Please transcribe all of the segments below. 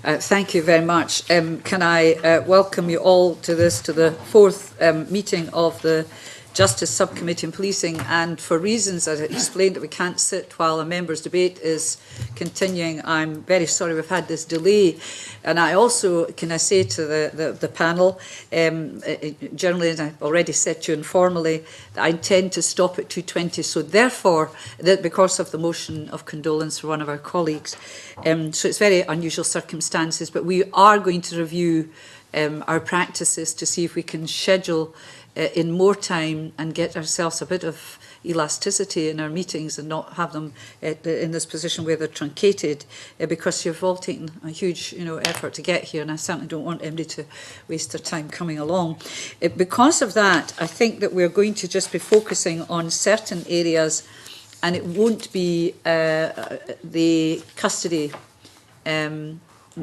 Thank you very much. Can I welcome you all to the fourth meeting of the Justice Subcommittee on Policing, and for reasons as I explained that we can't sit while a members' debate is continuing, I'm very sorry we've had this delay. And I also, can I say to the panel, generally, as I've already said to you informally, that I intend to stop at 2:20, so therefore, that because of the motion of condolence for one of our colleagues, so it's very unusual circumstances, but we are going to review our practices to see if we can schedule in more time and get ourselves a bit of elasticity in our meetings and not have them in this position where they're truncated, because you've all taken a huge effort to get here, and I certainly don't want anybody to waste their time coming along. Because of that, I think that we're going to just be focusing on certain areas, and it won't be the custody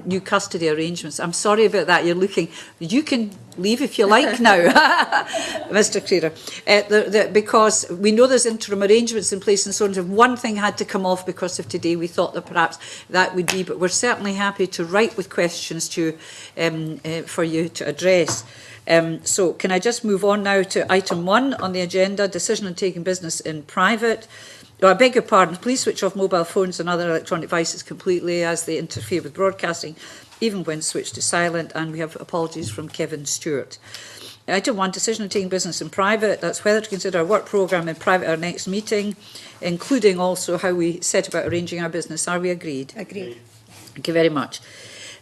new custody arrangements. I'm sorry about that. You're looking. You can leave if you like now, Mr. Crerar, because we know there's interim arrangements in place and so on. If one thing had to come off because of today, we thought that perhaps that would be. But we're certainly happy to write with questions to for you to address. So can I just move on now to item 1 on the agenda: decision on taking business in private. I beg your pardon, please switch off mobile phones and other electronic devices completely as they interfere with broadcasting, even when switched to silent, and we have apologies from Kevin Stewart. Item 1, decision on taking business in private. That's whether to consider our work programme in private at our next meeting, including also how we set about arranging our business. Are we agreed? Agreed. Thank you very much.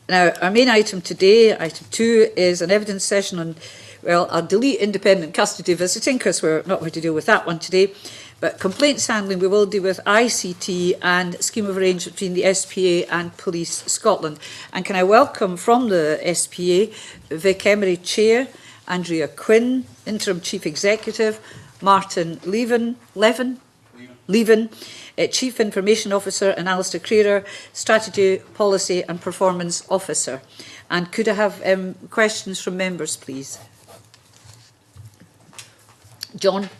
Now, our main item today, item 2, is an evidence session on, well, I'll delete independent custody visiting because we're not going to deal with that one today. But complaints handling, we will deal with ICT and scheme of arrangement between the SPA and Police Scotland. And can I welcome from the SPA, Vic Emery Chair, Andrea Quinn, Interim Chief Executive, Martin Leven, Chief Information Officer, and Alastair Crerar, Strategy, Policy and Performance Officer. And could I have questions from members, please? John?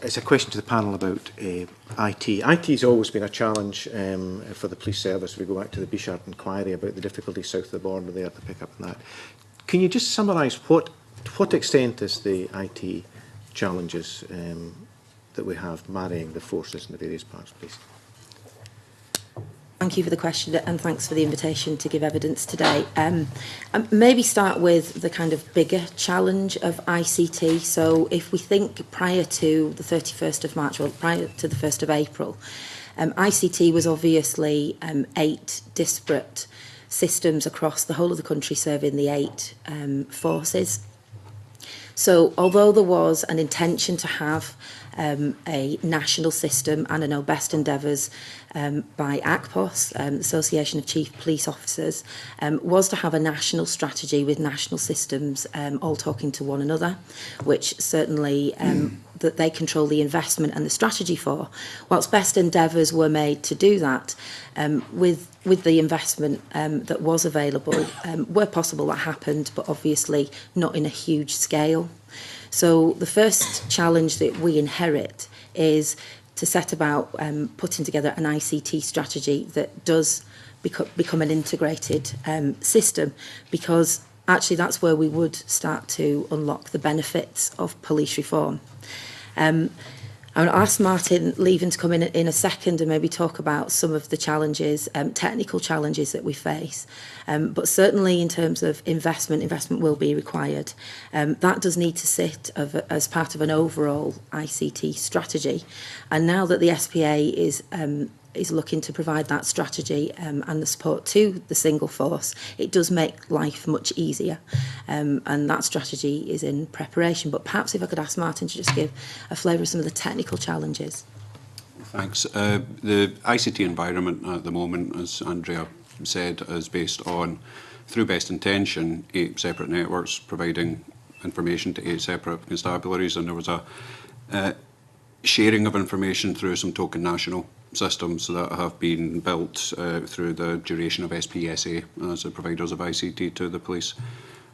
It's a question to the panel about IT. IT has always been a challenge for the police service. We go back to the Bishart inquiry about the difficulties south of the border there to pick up on that. Can you just summarise to what extent is the IT challenges that we have marrying the forces in the various parts, please? Thank you for the question, and thanks for the invitation to give evidence today. Maybe start with the kind of bigger challenge of ICT. So if we think prior to the 31st of March, or prior to the 1st of April, ICT was obviously 8 disparate systems across the whole of the country serving the 8 forces. So although there was an intention to have a national system, and I know best endeavours by ACPOS, Association of Chief Police Officers, was to have a national strategy with national systems all talking to one another, which certainly that they control the investment and the strategy for. Whilst best endeavours were made to do that, with the investment that was available, where possible that happened, but obviously not in a huge scale. So the first challenge that we inherit is to set about putting together an ICT strategy that does become an integrated system, because actually that's where we would start to unlock the benefits of police reform. I'll ask Martin Leven to come in a second and maybe talk about some of the challenges, technical challenges that we face. But certainly in terms of investment will be required. That does need to sit as part of an overall ICT strategy. And now that the SPA is looking to provide that strategy and the support to the single force, it does make life much easier. And that strategy is in preparation. But perhaps if I could ask Martin to just give a flavour of some of the technical challenges. Thanks. The ICT environment at the moment, as Andrea said, is based on, through best intention, 8 separate networks providing information to 8 separate constabularies, and there was a sharing of information through some token national systems that have been built through the duration of SPSA as the providers of ICT to the police.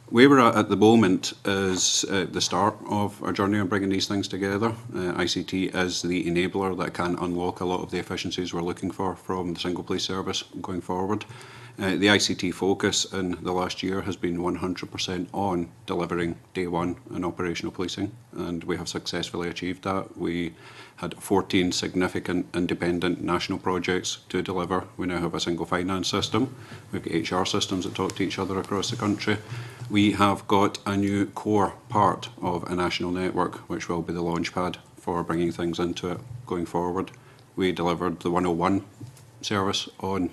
Where we're at the moment is the start of our journey on bringing these things together. ICT is the enabler that can unlock a lot of the efficiencies we're looking for from the single police service going forward. The ICT focus in the last year has been 100% on delivering day one in operational policing, and we have successfully achieved that. We had 14 significant independent national projects to deliver. We now have a single finance system. We've got HR systems that talk to each other across the country. We have got a new core part of a national network, which will be the launchpad for bringing things into it going forward. We delivered the 101 service on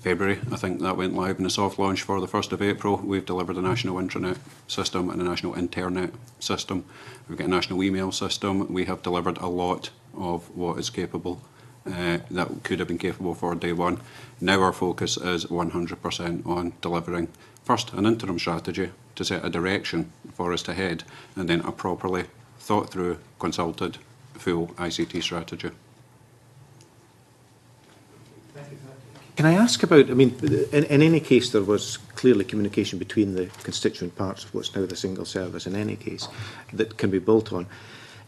February. I think that went live in a soft launch for the 1st of April. We've delivered a national intranet system and a national internet system. We've got a national email system. We have delivered a lot of what is capable that could have been capable for day one. Now our focus is 100% on delivering first an interim strategy to set a direction for us to head, and then a properly thought through, consulted, full ICT strategy. Can I ask about, I mean, in any case there was clearly communication between the constituent parts of what's now the single service in any case that can be built on.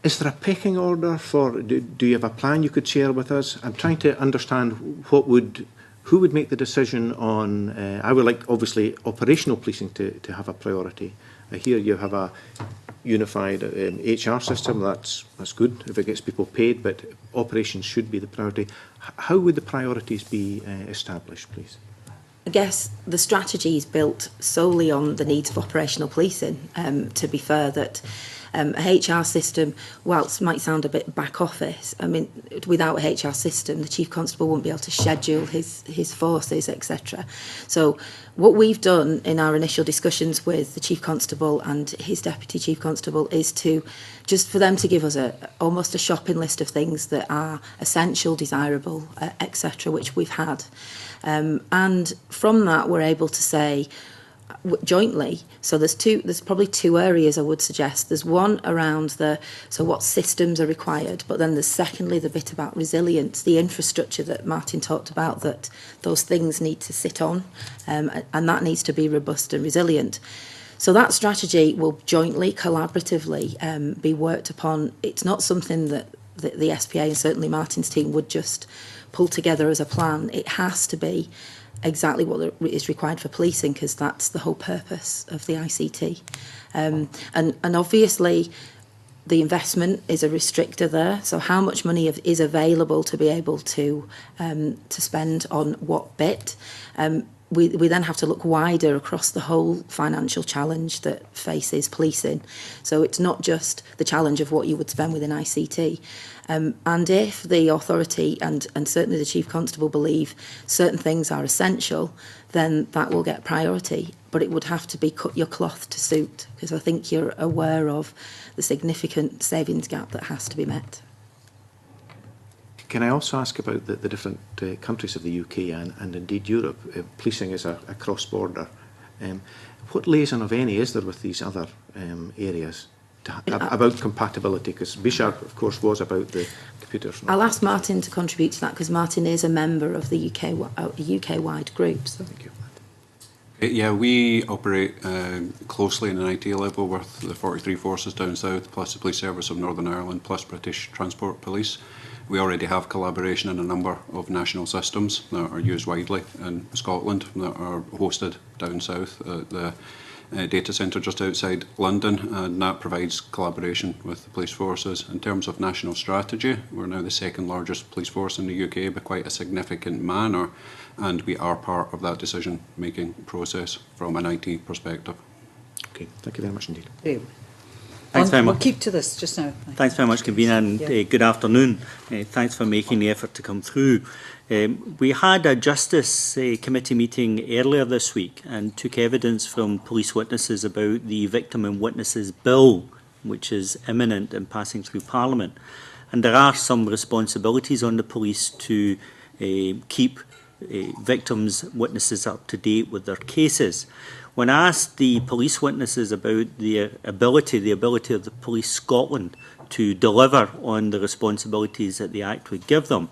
Is there a pecking order for, do you have a plan you could share with us? I'm trying to understand who would make the decision on, I would like obviously operational policing to have a priority. I hear you have a unified HR system, that's good if it gets people paid, but operations should be the priority. How would the priorities be established, please? I guess the strategy is built solely on the needs of operational policing, to be fair, that a HR system, whilst might sound a bit back office, I mean, without a HR system, the Chief Constable wouldn't be able to schedule his forces, etc. So what we've done in our initial discussions with the Chief Constable and his Deputy Chief Constable is to just for them to give us almost a shopping list of things that are essential, desirable, etc., which we've had. And from that, we're able to say, jointly, so there's probably two areas I would suggest. There's one around what systems are required, but then there's secondly the bit about resilience, the infrastructure that Martin talked about, that those things need to sit on, and that needs to be robust and resilient. So that strategy will jointly, collaboratively be worked upon. It's not something that the SPA and certainly Martin's team would just pull together as a plan. It has to be exactly what is required for policing, because that's the whole purpose of the ICT. And obviously the investment is a restrictor there, so how much money is available to be able to spend on what bit. We then have to look wider across the whole financial challenge that faces policing. So it's not just the challenge of what you would spend within ICT. And if the authority and certainly the Chief Constable believe certain things are essential, then that will get priority. But it would have to be cut your cloth to suit, because I think you're aware of the significant savings gap that has to be met. Can I also ask about the different countries of the UK and indeed Europe? Policing is a cross-border. What liaison, of any, is there with these other areas about compatibility? Because Bishop, of course, was about the computers. I'll ask Martin to contribute to that, because Martin is a member of the UK-wide group. So. Thank you. Yeah, we operate closely in an IT level with the 43 forces down south, plus the Police Service of Northern Ireland, plus British Transport Police. We already have collaboration in a number of national systems that are used widely in Scotland, that are hosted down south at the data centre just outside London, and that provides collaboration with the police forces. In terms of national strategy, we're now the second largest police force in the UK by quite a significant manner, and we are part of that decision-making process from an IT perspective. Okay, thank you very much indeed. Thanks very much. We'll keep to this just now. Thanks very much, Convener, and good afternoon. Thanks for making the effort to come through. We had a Justice Committee meeting earlier this week and took evidence from police witnesses about the Victim and Witnesses Bill, which is imminent and passing through Parliament. And there are some responsibilities on the police to keep victims' witnesses up to date with their cases. When I asked the police witnesses about the ability of the Police Scotland to deliver on the responsibilities that the Act would give them,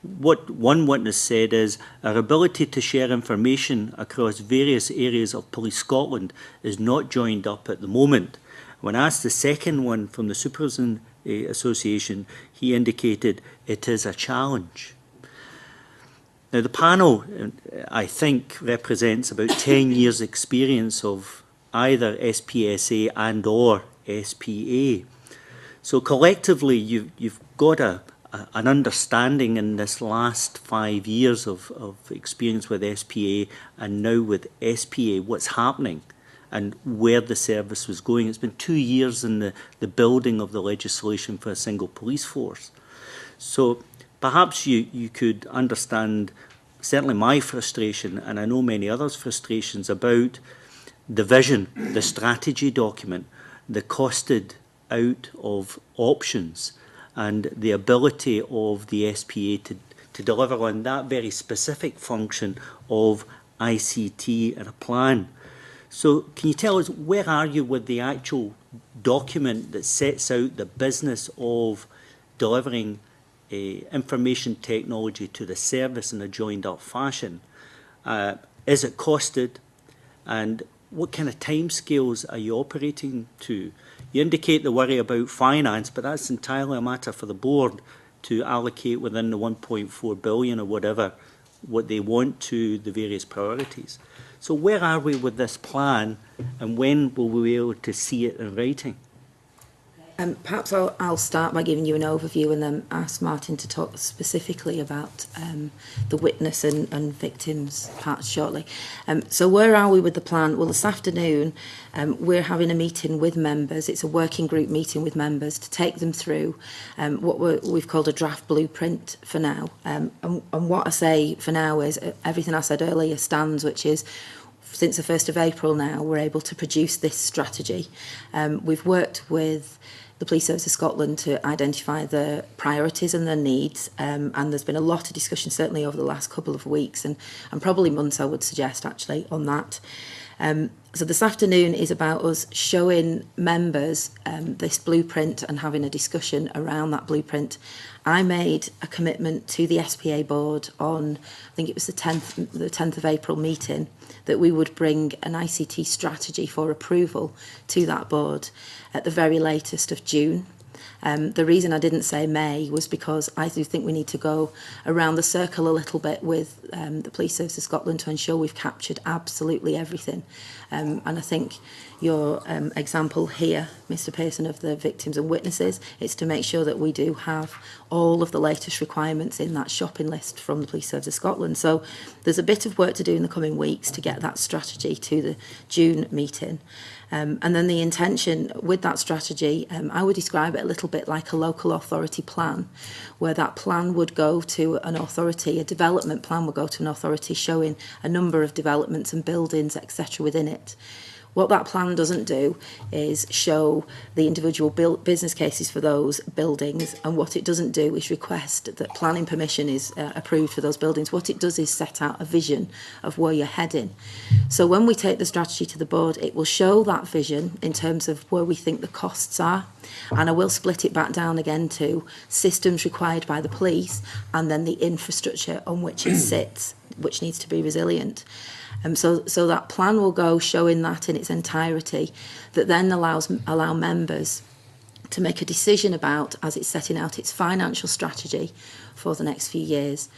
what one witness said is, our ability to share information across various areas of Police Scotland is not joined up at the moment. When asked the second one from the Supervision Association, he indicated it is a challenge. Now, the panel, I think, represents about 10 years' experience of either SPSA and or SPA. So collectively, you've got an understanding in this last 5 years of experience with SPA and now with SPA, what's happening and where the service was going. It's been 2 years in the building of the legislation for a single police force. So perhaps you could understand certainly my frustration, and I know many others' frustrations about the vision, the strategy document, the costed out of options, and the ability of the SPA to deliver on that very specific function of ICT and a plan. So can you tell us, where are you with the actual document that sets out the business of delivering information technology to the service in a joined-up fashion? Is it costed? And what kind of timescales are you operating to? You indicate the worry about finance, but that's entirely a matter for the board to allocate within the 1.4 billion or whatever, what they want to the various priorities. So where are we with this plan, and when will we be able to see it in writing? Perhaps I'll start by giving you an overview and then ask Martin to talk specifically about the witness and victims part shortly. So where are we with the plan? Well, this afternoon we're having a meeting with members. It's a working group meeting with members to take them through what we've called a draft blueprint for now. And what I say for now is everything I said earlier stands, which is since the 1st of April now, we're able to produce this strategy. We've worked with the Police Service of Scotland to identify the priorities and their needs, and there's been a lot of discussion certainly over the last couple of weeks and probably months, I would suggest, actually, on that. So this afternoon is about us showing members this blueprint and having a discussion around that blueprint. I made a commitment to the SPA board on, I think it was the 10th of April meeting, that we would bring an ICT strategy for approval to that board at the very latest of June. The reason I didn't say May was because I do think we need to go around the circle a little bit with the Police Service of Scotland to ensure we've captured absolutely everything. And I think your example here, Mr Pearson, of the victims and witnesses, it's to make sure that we do have all of the latest requirements in that shopping list from the Police Service of Scotland. So there's a bit of work to do in the coming weeks to get that strategy to the June meeting. And then the intention with that strategy, I would describe it a little bit like a local authority plan, where that plan would go to an authority, a development plan would go to an authority showing a number of developments and buildings, etc. within it. What that plan doesn't do is show the individual business cases for those buildings, and what it doesn't do is request that planning permission is approved for those buildings. What it does is set out a vision of where you're heading. So when we take the strategy to the board, it will show that vision in terms of where we think the costs are, and I will split it back down again to systems required by the police and then the infrastructure on which it sits, which needs to be resilient. So that plan will go showing that in its entirety, that then allow members to make a decision about, as it's setting out its financial strategy for the next few years,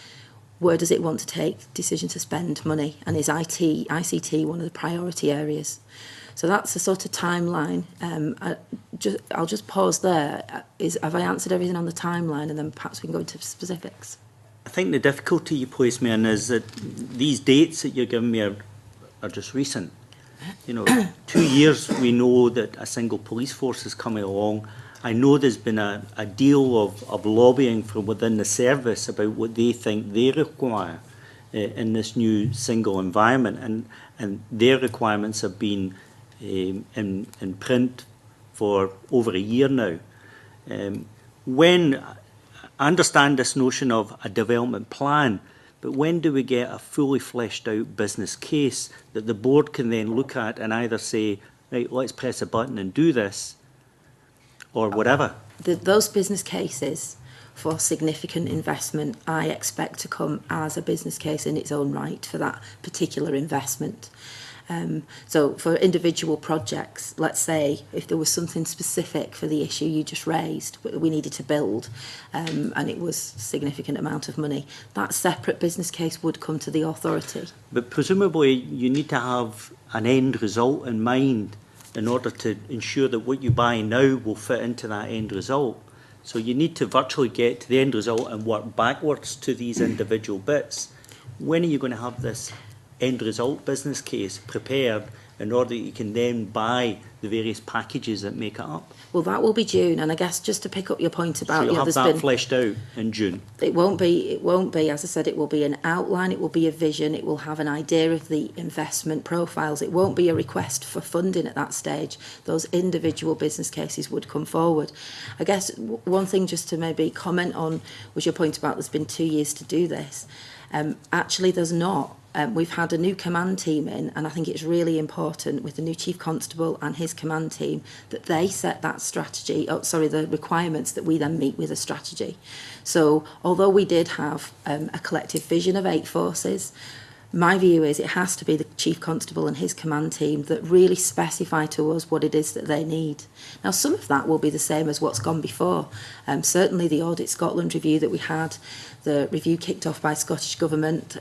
where does it want to take decision to spend money, and is ICT one of the priority areas? So that's the sort of timeline. I'll just pause there. Have I answered everything on the timeline, and then perhaps we can go into specifics? I think the difficulty you place me in is that these dates that you're giving me are just recent. 2 years we know that a single police force is coming along. I know there's been a deal of lobbying from within the service about what they think they require in this new single environment, and their requirements have been in print for over a year now. I understand this notion of a development plan, but when do we get a fully fleshed out business case that the board can then look at and either say, right, let's press a button and do this, or whatever? Those business cases for significant investment, I expect to come as a business case in its own right for that particular investment. So for individual projects, let's say if there was something specific for the issue you just raised, we needed to build, and it was a significant amount of money, that separate business case would come to the authority. But presumably you need to have an end result in mind in order to ensure that what you buy now will fit into that end result. So you need to virtually get to the end result and work backwards to these individual bits. When are you going to have this end result business case prepared in order that you can then buy the various packages that make it up? Well, that will be June, and I guess just to pick up your point about... So you'll have there's that been, fleshed out in June? It won't be, as I said, it will be an outline, it will be a vision, it will have an idea of the investment profiles. It won't be a request for funding at that stage. Those individual business cases would come forward. I guess one thing just to maybe comment on was your point about there's been 2 years to do this. Actually, there's not. We've had a new command team in, and I think it's really important with the new Chief Constable and his command team that they set that strategy, the requirements that we then meet with a strategy. So although we did have a collective vision of 8 forces, my view is it has to be the Chief Constable and his command team that really specify to us what it is that they need. Now, some of that will be the same as what's gone before. Certainly the Audit Scotland review that we had, the review kicked off by Scottish Government,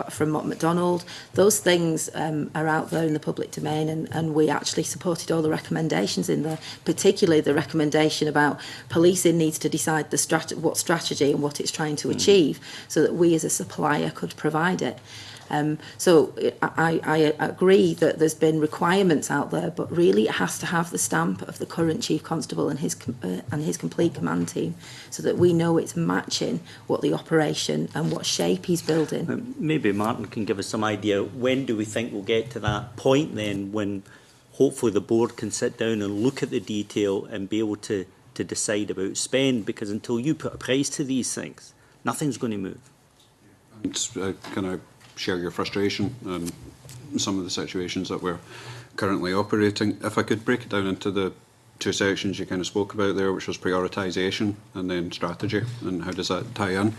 from Mott MacDonald, those things are out there in the public domain, and we actually supported all the recommendations in there, particularly the recommendation about policing needs to decide what strategy and what it's trying to achieve so that we as a supplier could provide it. So I agree that there's been requirements out there, but really it has to have the stamp of the current Chief Constable and his complete command team so that we know it's matching what the operation and what shape he's building. Maybe Martin can give us some idea. When do we think we'll get to that point then when hopefully the board can sit down and look at the detail and be able to decide about spend? Because until you put a price to these things, nothing's going to move. Can I share your frustration and some of the situations that we're currently operating? If I could break it down into the 2 sections you kind of spoke about there, which was prioritisation and then strategy, and how does that tie in?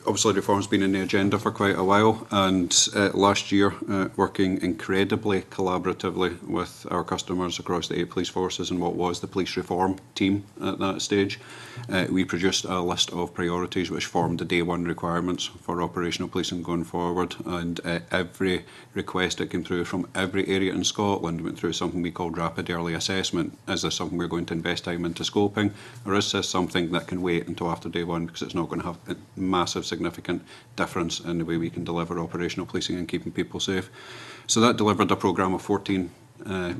Obviously reform's been in the agenda for quite a while, and last year, working incredibly collaboratively with our customers across the 8 police forces and what was the police reform team at that stage, we produced a list of priorities which formed the day 1 requirements for operational policing going forward, and every request that came through from every area in Scotland went through something we called rapid early assessment. Is this something we're going to invest time into scoping, or is this something that can wait until after day 1 because it's not going to have a massive significant difference in the way we can deliver operational policing and keeping people safe? So that delivered a programme of 14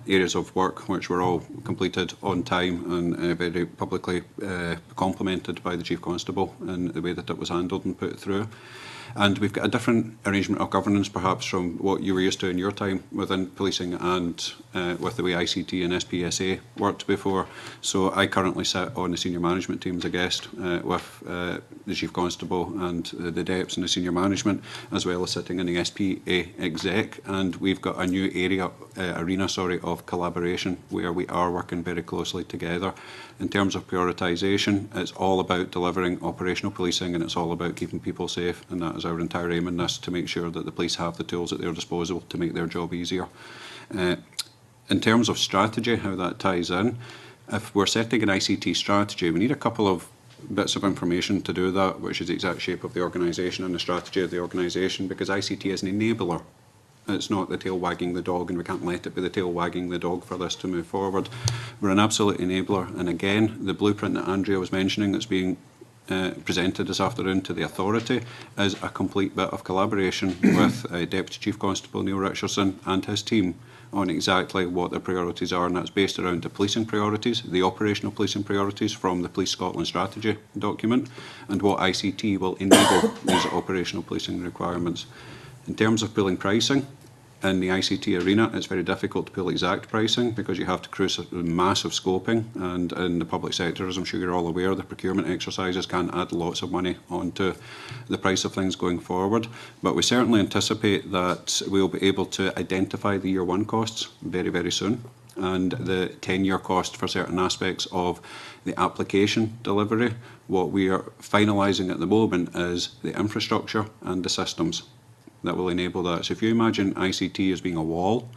areas of work which were all completed on time and very publicly complimented by the Chief Constable in the way that it was handled and put through. And we've got a different arrangement of governance perhaps from what you were used to in your time within policing and with the way ICT and SPSA worked before. So I currently sit on the senior management team as a guest with the Chief Constable and the DEPs and the senior management, as well as sitting in the SPA exec. And we've got a new arena of collaboration where we are working very closely together. In terms of prioritisation, it's all about delivering operational policing and it's all about keeping people safe, and that is our entire aim in this, to make sure that the police have the tools at their disposal to make their job easier. In terms of strategy, how that ties in, if we're setting an ICT strategy, we need a couple of bits of information to do that, which is the exact shape of the organisation and the strategy of the organisation, because ICT is an enabler. It's not the tail wagging the dog, and we can't let it be the tail wagging the dog for this to move forward. We're an absolute enabler, and again, the blueprint that Andrea was mentioning that's being presented this afternoon to the authority is a complete bit of collaboration with Deputy Chief Constable Neil Richardson and his team on exactly what their priorities are, and that's based around the policing priorities, the operational policing priorities from the Police Scotland strategy document, and what ICT will enable these operational policing requirements. In terms of pooling pricing, in the ICT arena, it's very difficult to pull exact pricing because you have to cruise massive scoping, and in the public sector, as I'm sure you're all aware, the procurement exercises can add lots of money onto the price of things going forward. But we certainly anticipate that we'll be able to identify the year 1 costs very, very soon. and the 10-year cost for certain aspects of the application delivery. What we are finalising at the moment is the infrastructure and the systems that will enable that. So if you imagine ICT as being a wall,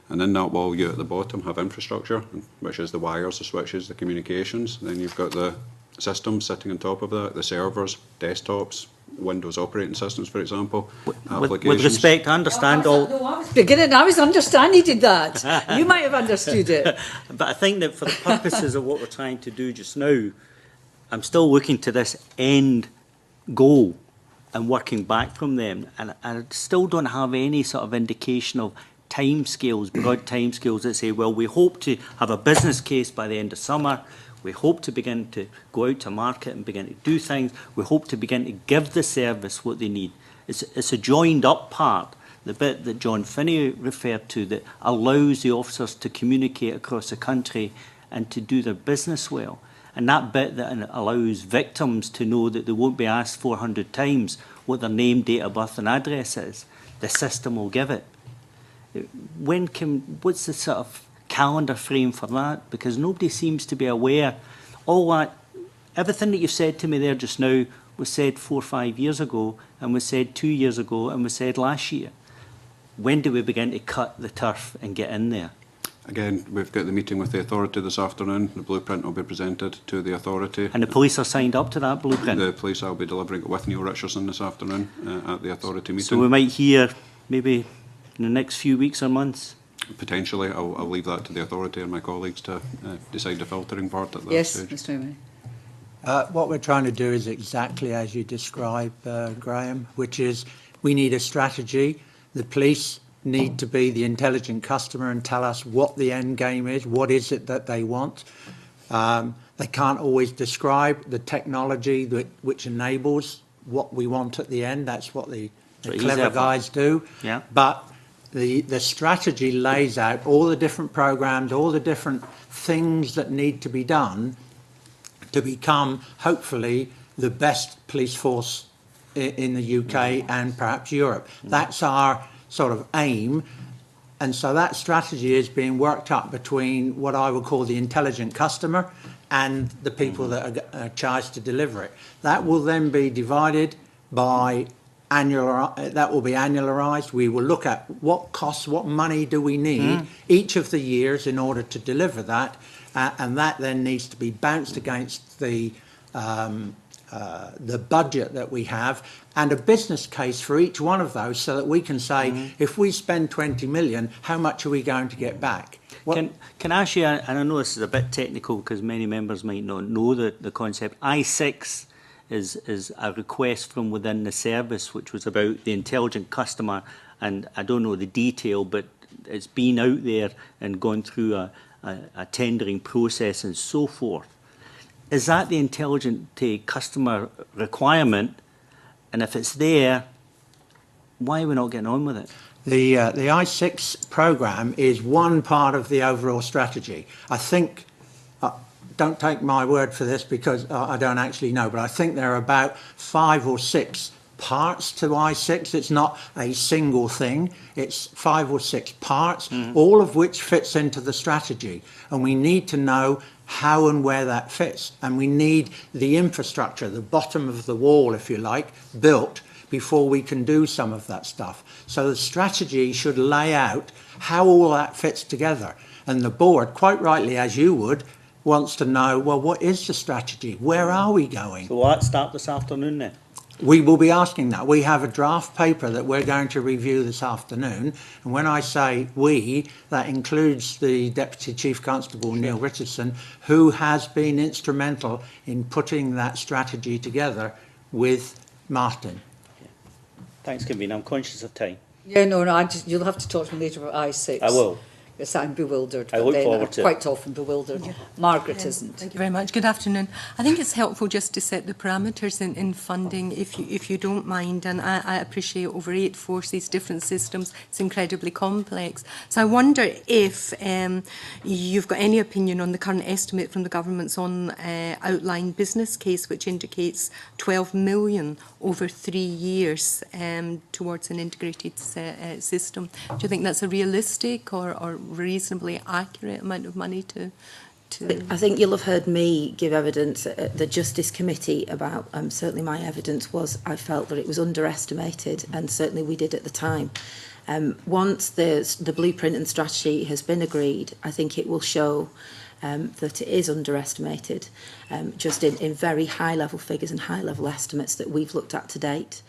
and in that wall you at the bottom have infrastructure, which is the wires, the switches, the communications. Then you've got the systems sitting on top of that, the servers, desktops, Windows operating systems, for example, applications. With respect, I understand all... No, I was understanding that. You might have understood it. But I think that for the purposes of what we're trying to do just now, I'm still looking to this end goal and working back from them. And I still don't have any sort of indication of timescales, broad timescales that say, well, we hope to have a business case by the end of summer. We hope to begin to go out to market and begin to do things. We hope to begin to give the service what they need. It's a joined up part, the bit that John Finney referred to, that allows the officers to communicate across the country and to do their business well. And that bit that allows victims to know that they won't be asked 400 times what their name, date of birth and address is. The system will give it. What's the sort of calendar frame for that? Because nobody seems to be aware. Everything that you've said to me there just now was said 4 or 5 years ago, and was said 2 years ago, and was said last year. When do we begin to cut the turf and get in there? Again, we've got the meeting with the authority this afternoon. The blueprint will be presented to the authority. And the police are signed up to that blueprint? The police, I'll be delivering it with Neil Richardson this afternoon at the authority meeting. So we might hear maybe in the next few weeks or months? Potentially. I'll leave that to the authority and my colleagues to decide the filtering part at that Yes, stage. Mr. Emery. What we're trying to do is exactly as you describe, Graham, which is we need a strategy. The police need to be the intelligent customer and tell us what the end game is, what is it that they want. They can't always describe the technology which enables what we want at the end. That's what the clever guys do. Yeah. But the strategy lays out all the different programs, all the different things that need to be done to become, hopefully, the best police force in the UK and perhaps Europe. That's our sort of aim. And so that strategy is being worked up between what I would call the intelligent customer and the people that are charged to deliver it. That will then be divided by that will be annualised. We will look at what costs, what money do we need each of the years in order to deliver that, and that then needs to be bounced against the budget that we have and a business case for each one of those, so that we can say, if we spend 20 million, how much are we going to get back? Can I ask you, and I know this is a bit technical because many members might not know the concept, I6 is a request from within the service which was about the intelligent customer, and I don't know the detail, but it's been out there and gone through a tendering process and so forth. Is that the intelligent customer requirement? And if it's there, why are we not getting on with it? The I6 programme is one part of the overall strategy. I think, don't take my word for this because I don't actually know, but I think there are about 5 or 6 parts to I6. It's not a single thing. It's 5 or 6 parts, all of which fits into the strategy. And we need to know how and where that fits. And we need the infrastructure, the bottom of the wall, if you like, built before we can do some of that stuff. So the strategy should lay out how all that fits together. And the board, quite rightly, as you would, wants to know, well, what is the strategy? Where are we going? So will that start this afternoon then? We will be asking that. We have a draft paper that we're going to review this afternoon. And when I say we, that includes the Deputy Chief Constable, Neil Richardson, who has been instrumental in putting that strategy together with Martin. Thanks, Convener. I'm conscious of time. Yeah, no, you'll have to talk to me later about I6. I will. Yes, I'm bewildered. I look forward to it. Quite often bewildered. Yeah. Margaret isn't. Thank you very much. Good afternoon. I think it's helpful just to set the parameters in funding, if you don't mind. And I appreciate over 8 forces, different systems. It's incredibly complex. So I wonder if you've got any opinion on the current estimate from the government's on outline business case, which indicates 12 million over 3 years towards an integrated system. Do you think that's a realistic or reasonably accurate amount of money to I think you'll have heard me give evidence at the Justice Committee about, certainly my evidence was I felt that it was underestimated, and certainly we did at the time. Once the blueprint and strategy has been agreed, I think it will show that it is underestimated, just in very high-level figures and high-level estimates that we've looked at to date.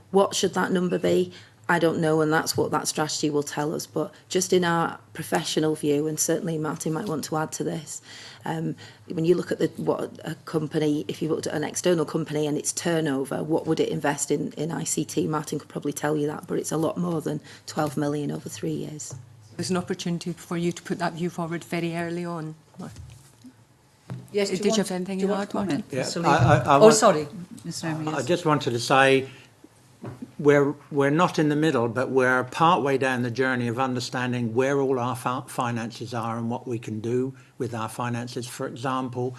What should that number be? I don't know, and that's what that strategy will tell us. But just in our professional view, and certainly Martin might want to add to this, when you look at what a company, if you looked at an external company and its turnover, what would it invest in ICT? Martin could probably tell you that, but it's a lot more than 12 million over 3 years. There's an opportunity for you to put that view forward very early on. Yes, Did you have anything you want to comment? Yeah, Sorry, Mr. Emery. I just wanted to say we're not in the middle, but we're part way down the journey of understanding where all our finances are and what we can do with our finances. For example,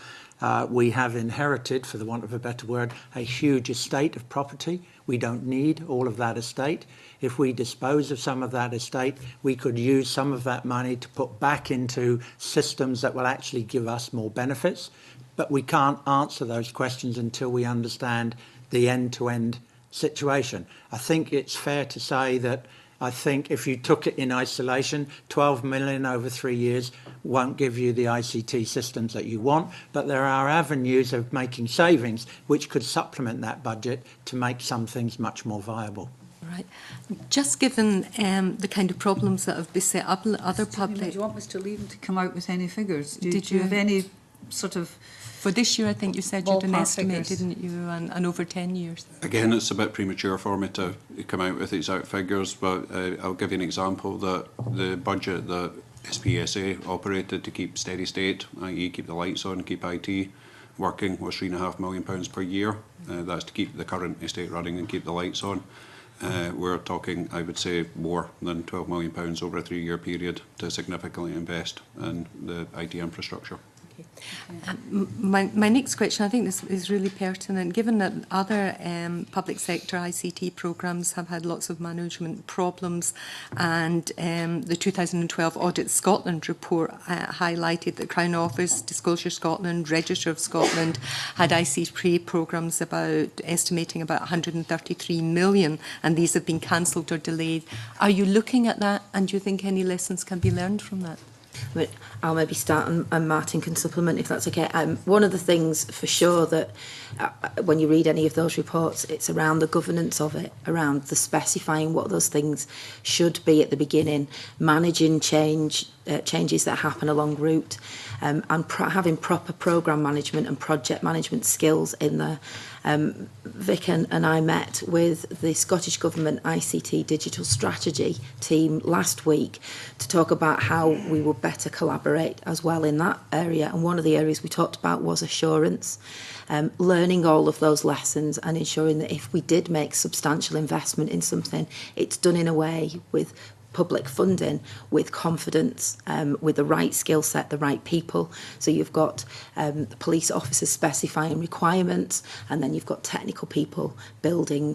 we have inherited, for the want of a better word, a huge estate of property. We don't need all of that estate. If we dispose of some of that estate, we could use some of that money to put back into systems that will actually give us more benefits. But we can't answer those questions until we understand the end-to-end situation. I think it's fair to say that I think if you took it in isolation, 12 million over 3 years won't give you the ICT systems that you want, but there are avenues of making savings which could supplement that budget to make some things much more viable. Right. Just given the kind of problems that have beset other public... Do you want Mr. Leven to come out with any figures? Did do you have any sort of... For this year, I think you said you'd an estimate, figures. didn't you, and over 10 years? Again, it's a bit premature for me to come out with exact figures, but I'll give you an example that the budget that SPSA operated to keep steady state, i.e. keep the lights on, keep IT working, was £3.5 million per year. That's to keep the current estate running and keep the lights on. We're talking, I would say, more than £12 million over a 3-year period to significantly invest in the IT infrastructure. My next question, I think this is really pertinent, given that other public sector ICT programmes have had lots of management problems, and the 2012 Audit Scotland report highlighted that Crown Office, Disclosure Scotland, Register of Scotland had ICT programmes estimating about 133 million, and these have been cancelled or delayed. Are you looking at that, and do you think any lessons can be learned from that? I'll maybe start and Martin can supplement if that's okay. One of the things for sure that when you read any of those reports, it's around the governance of it, around the specifying what those things should be at the beginning, managing changes that happen along route, and having proper programme management and project management skills in there. Vic and I met with the Scottish Government ICT Digital Strategy team last week to talk about how we would better collaborate as well in that area. And one of the areas we talked about was assurance, learning all of those lessons and ensuring that if we did make substantial investment in something, it's done in a way with public funding, with confidence, with the right skill set, the right people. So you've got the police officers specifying requirements, and then you've got technical people building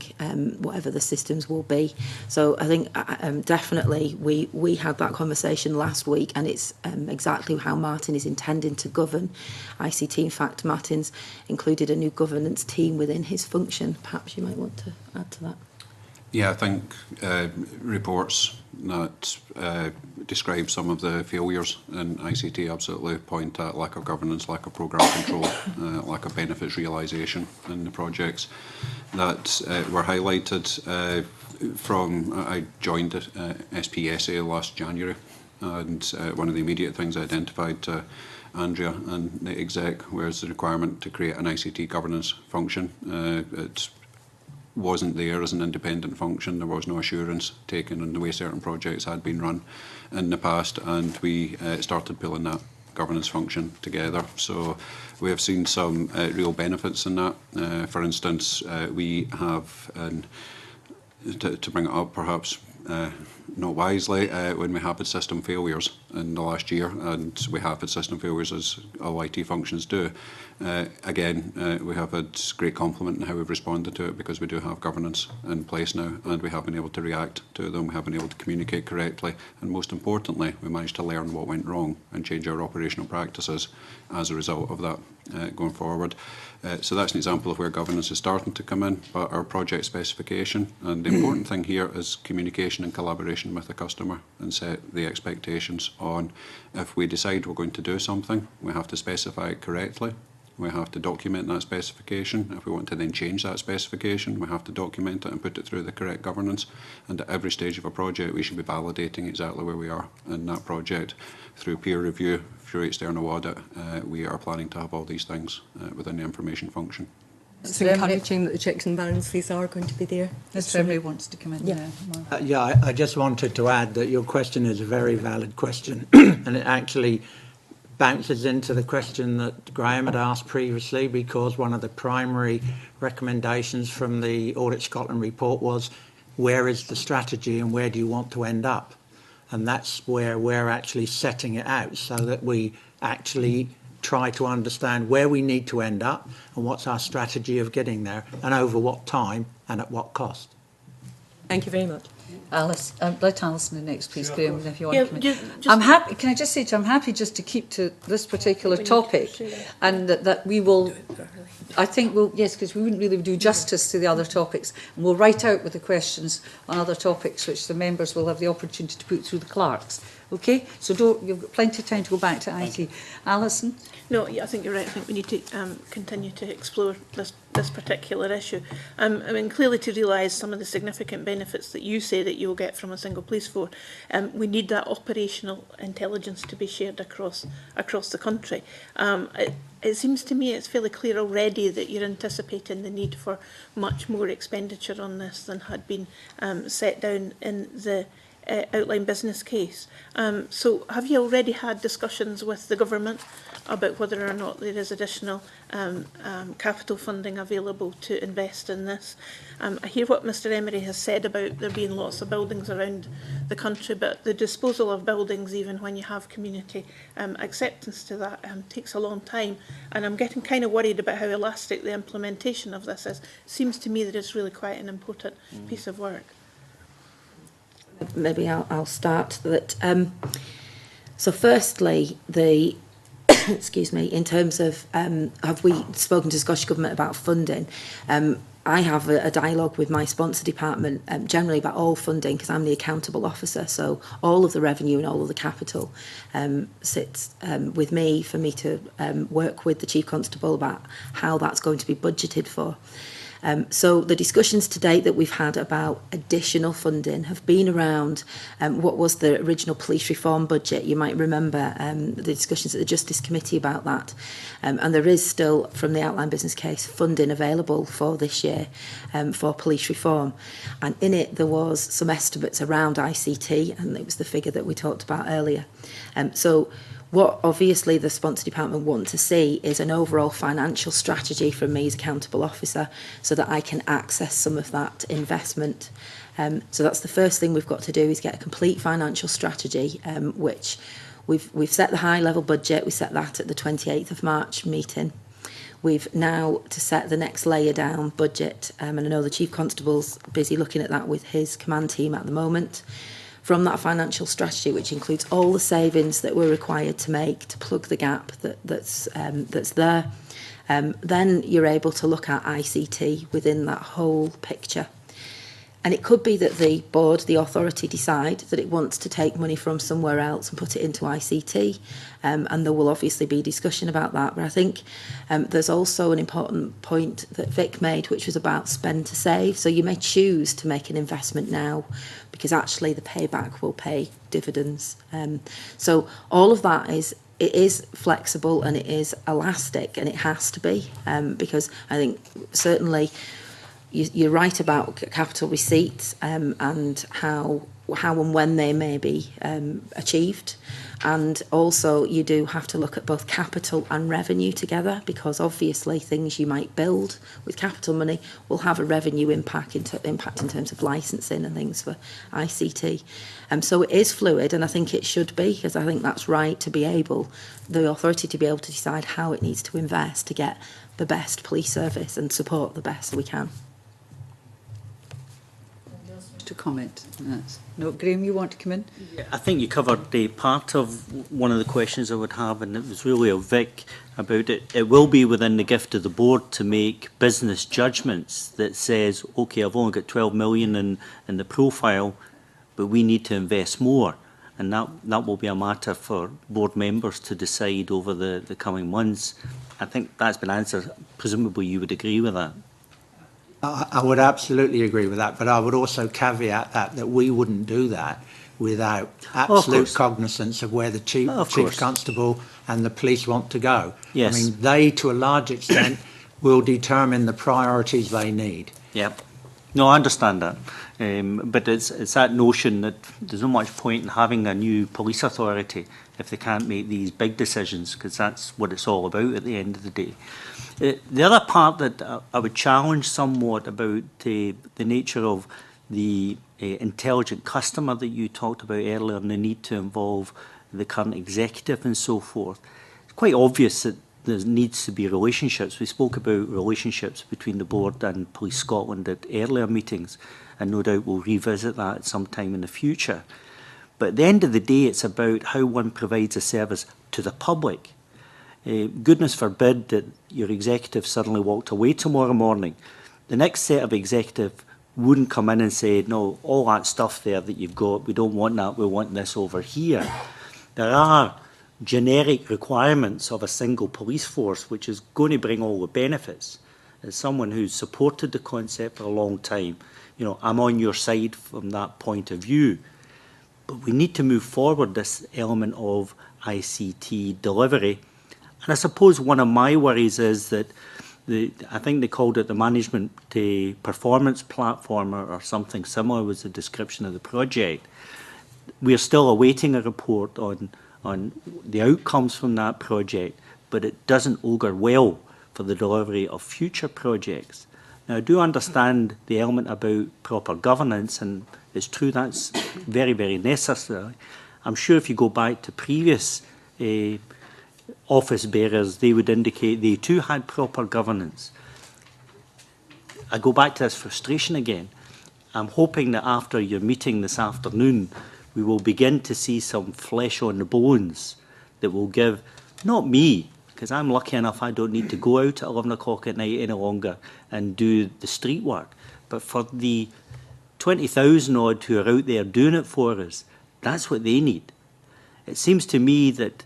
whatever the systems will be. So I think definitely we had that conversation last week, and it's exactly how Martin is intending to govern ICT. In fact, Martin's included a new governance team within his function. Perhaps you might want to add to that. Yeah, I think reports that describe some of the failures in ICT absolutely point at lack of governance, lack of programme control, lack of benefits realisation in the projects that were highlighted from... I joined SPSA last January, and one of the immediate things I identified to Andrea and the exec was the requirement to create an ICT governance function. It wasn't there as an independent function. There was no assurance taken on the way certain projects had been run in the past, and we started pulling that governance function together. So we have seen some real benefits in that. For instance, we have, to bring it up perhaps not wisely, when we have had system failures in the last year, and we have had system failures, as all IT functions do. We have had great compliment in how we've responded to it, because we do have governance in place now, and we have been able to react to them, we have been able to communicate correctly, and most importantly, we managed to learn what went wrong and change our operational practices as a result of that going forward. So that's an example of where governance is starting to come in, but our project specification, and the important thing here is communication and collaboration with the customer, and set the expectations on, if we decide we're going to do something, we have to specify it correctly. We have to document that specification. If we want to then change that specification, we have to document it and put it through the correct governance. And at every stage of a project, we should be validating exactly where we are in that project through peer review, through external audit. We are planning to have all these things within the information function. It's encouraging that the checks and balances are going to be there. Mr. Emery wants to come in. Yeah. I just wanted to add that your question is a very valid question, and it actually bounces into the question that Graham had asked previously, because one of the primary recommendations from the Audit Scotland report was, where is the strategy and where do you want to end up? And that's where we're actually setting it out, so that we actually try to understand where we need to end up and what's our strategy of getting there, and over what time and at what cost. Thank you very much. Alice, let Alison in next, please, Graham, if you want Yeah, to come in. just I'm happy, can I just say to you, I'm happy just to keep to this particular topic, and that we will, I think we'll, yes, because we wouldn't really do justice to the other topics, and we'll write out with the questions on other topics which the members will have the opportunity to put through the clerks. Okay, so you've got plenty of time to go back to IT. Alison? No, yeah, I think you're right. I think we need to continue to explore this particular issue. I mean, clearly to realise some of the significant benefits that you say that you'll get from a single police force, we need that operational intelligence to be shared across the country. It seems to me it's fairly clear already that you're anticipating the need for much more expenditure on this than had been set down in the outline business case. So have you already had discussions with the government about whether or not there is additional capital funding available to invest in this? I hear what Mr Emery has said about there being lots of buildings around the country, but the disposal of buildings, even when you have community acceptance to that, takes a long time, and I'm getting kind of worried about how elastic the implementation of this is. Seems to me that it's really quite an important piece of work. Maybe I'll start that. So firstly, the excuse me, in terms of have we spoken to Scottish Government about funding? I have a dialogue with my sponsor department generally about all funding, because I'm the accountable officer, so all of the revenue and all of the capital sits with me, for me to work with the Chief Constable about how that's going to be budgeted for. So the discussions to date that we've had about additional funding have been around what was the original police reform budget. You might remember the discussions at the Justice Committee about that. And there is still, from the outline business case, funding available for this year for police reform. And in it, there was some estimates around ICT, and it was the figure that we talked about earlier. So what obviously the sponsor department want to see is an overall financial strategy from me as accountable officer, so that I can access some of that investment. So that's the first thing we've got to do, is get a complete financial strategy, which we've set the high level budget. We set that at the 28th of March meeting. We've now to set the next layer down budget, and I know the Chief Constable's busy looking at that with his command team at the moment. From that financial strategy, which includes all the savings that we're required to make to plug the gap that's there, then you're able to look at ICT within that whole picture. And it could be that the board, the authority, decide that it wants to take money from somewhere else and put it into ICT, and there will obviously be discussion about that. But I think there's also an important point that Vic made, which was about spend to save. So you may choose to make an investment now, because actually the payback will pay dividends. So all of that it is flexible and it is elastic, and it has to be, because I think certainly you're right about capital receipts and how how and when they may be achieved. And also you do have to look at both capital and revenue together, because obviously things you might build with capital money will have a revenue impact in terms of licensing and things for ICT. So it is fluid, and I think it should be, because I think that's right, to be able, the authority to be able to decide how it needs to invest to get the best police service and support the best we can. To comment on that. No, Graham, you want to come in? I think you covered the part of one of the questions I would have, and it was really of Vic about it. It will be within the gift of the board to make business judgments that says, okay, I've only got 12 million in the profile, but we need to invest more. And that will be a matter for board members to decide over the coming months. I think that's been answered. Presumably you would agree with that. I would absolutely agree with that, but I would also caveat that we wouldn't do that without absolute cognizance of where the chief constable and the police want to go. Yes. I mean, they, to a large extent, will determine the priorities they need. Yep. No, I understand that. But it's that notion that there's not much point in having a new police authority if they can't make these big decisions, because that's what it's all about at the end of the day. The other part that I would challenge somewhat about the nature of the intelligent customer that you talked about earlier, and the need to involve the current executive and so forth. It's quite obvious that there needs to be relationships. We spoke about relationships between the board and Police Scotland at earlier meetings, and no doubt we'll revisit that at some time in the future. But at the end of the day, it's about how one provides a service to the public. Goodness forbid that your executive suddenly walked away tomorrow morning. The next set of executive wouldn't come in and say, no, all that stuff there that you've got, we don't want that, we want this over here. There are generic requirements of a single police force which is going to bring all the benefits. As someone who's supported the concept for a long time, you know, I'm on your side from that point of view. But we need to move forward this element of ICT delivery. And I suppose one of my worries is that I think they called it the management performance platform or something similar was the description of the project. We are still awaiting a report on the outcomes from that project, but it doesn't augur well for the delivery of future projects. Now, I do understand the element about proper governance, and it's true that's very, very necessary. I'm sure if you go back to previous office bearers, they would indicate they too had proper governance. I go back to this frustration again. I'm hoping that after your meeting this afternoon, we will begin to see some flesh on the bones that will give, not me, because I'm lucky enough I don't need to go out at 11 o'clock at night any longer and do the street work, but for the 20,000 odd who are out there doing it for us, that's what they need. It seems to me that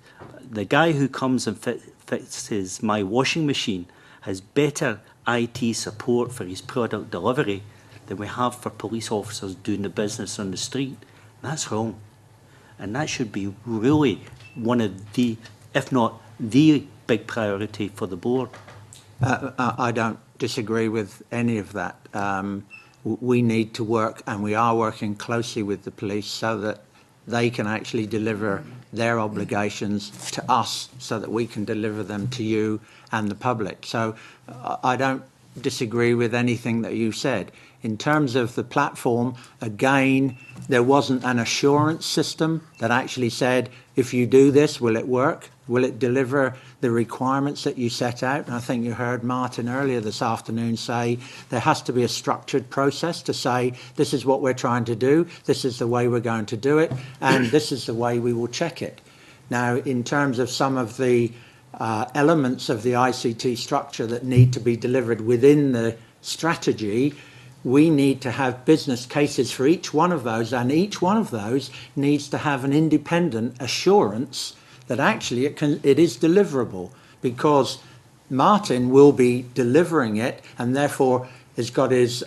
the guy who comes and fixes my washing machine has better IT support for his product delivery than we have for police officers doing the business on the street. That's wrong. And that should be really one of the, if not the big priority for the board. I don't disagree with any of that. We need to work, and we are working closely with the police so that they can actually deliver their obligations to us so that we can deliver them to you and the public. So I don't disagree with anything that you said. In terms of the platform, again, there wasn't an assurance system that actually said, if you do this, will it work? Will it deliver the requirements that you set out? And I think you heard Martin earlier this afternoon say there has to be a structured process to say this is what we're trying to do, this is the way we're going to do it, and this is the way we will check it. Now, in terms of some of the elements of the ICT structure that need to be delivered within the strategy, we need to have business cases for each one of those, and each one of those needs to have an independent assurance that actually it is deliverable, because Martin will be delivering it and therefore has got his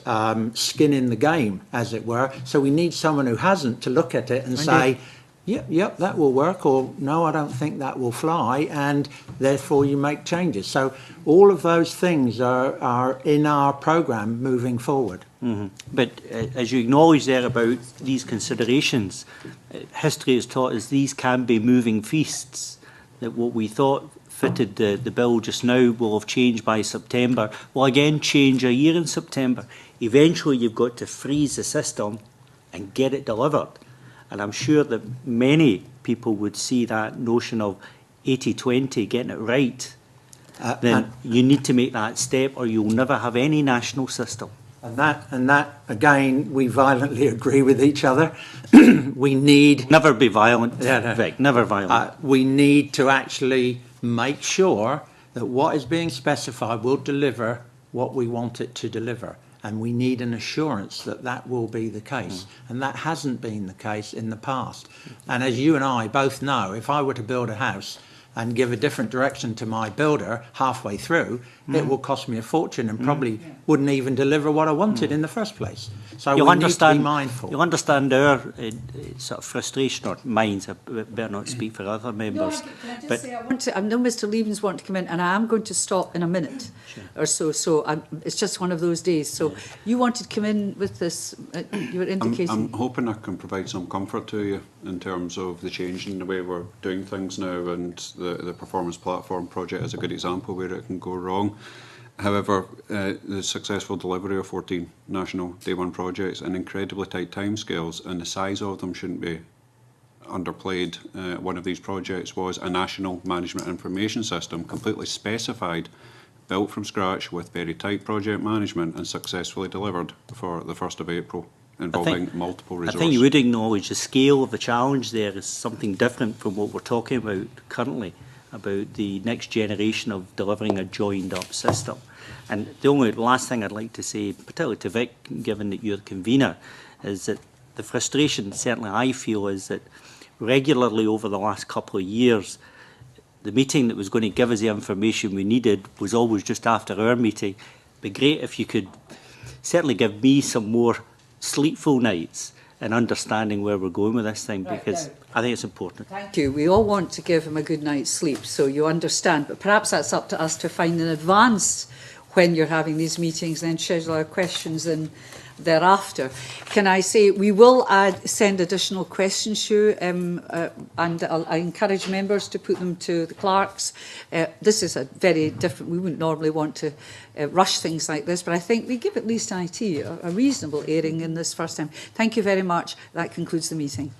skin in the game, as it were. So we need someone who hasn't to look at it and say, yep, that will work, or no, I don't think that will fly, and therefore you make changes. So all of those things are in our programme moving forward. Mm-hmm. But as you acknowledge there about these considerations, history has taught us these can be moving feasts, that what we thought fitted the bill just now will have changed by September, will again change a year in September. Eventually you've got to freeze the system and get it delivered. And I'm sure that many people would see that notion of 80-20, getting it right. Then you need to make that step or you'll never have any national system. And that again, we violently agree with each other. We need... Never be violent, Yeah, no. Vic, never violent. We need to actually make sure that what is being specified will deliver what we want it to deliver. And we need an assurance that that will be the case. And that hasn't been the case in the past. And as you and I both know, if I were to build a house and give a different direction to my builder halfway through, it will cost me a fortune and probably wouldn't even deliver what I wanted in the first place. So we need to be mindful. You'll understand our sort of frustration, or mine, I better not speak for other members. Can I just say, I know Mr Leven's want to come in, and I am going to stop in a minute or so. So it's just one of those days. So you wanted to come in with this, you were indicating... I'm hoping I can provide some comfort to you in terms of the change in the way we're doing things now, and the performance platform project is a good example where it can go wrong. However, the successful delivery of 14 national day one projects and incredibly tight timescales, and the size of them shouldn't be underplayed. One of these projects was a national management information system, completely specified, built from scratch with very tight project management and successfully delivered for the 1st of April, involving multiple resources. I think you would acknowledge the scale of the challenge there is something different from what we're talking about currently, about the next generation of delivering a joined up system. And the only last thing I'd like to say, particularly to Vic, given that you're the convener, is that the frustration, certainly I feel, is that regularly over the last couple of years, the meeting that was going to give us the information we needed was always just after our meeting. It'd be great if you could certainly give me some more sleepful nights and understanding where we're going with this thing, because I think it's important. Thank you. We all want to give him a good night's sleep, so you understand. But perhaps that's up to us to find in advance when you're having these meetings, then schedule our questions in thereafter. Can I say we will send additional questions to you, and I encourage members to put them to the clerks. This is a very different, we wouldn't normally want to rush things like this, but I think we give at least IT a reasonable airing in this first time. Thank you very much. That concludes the meeting.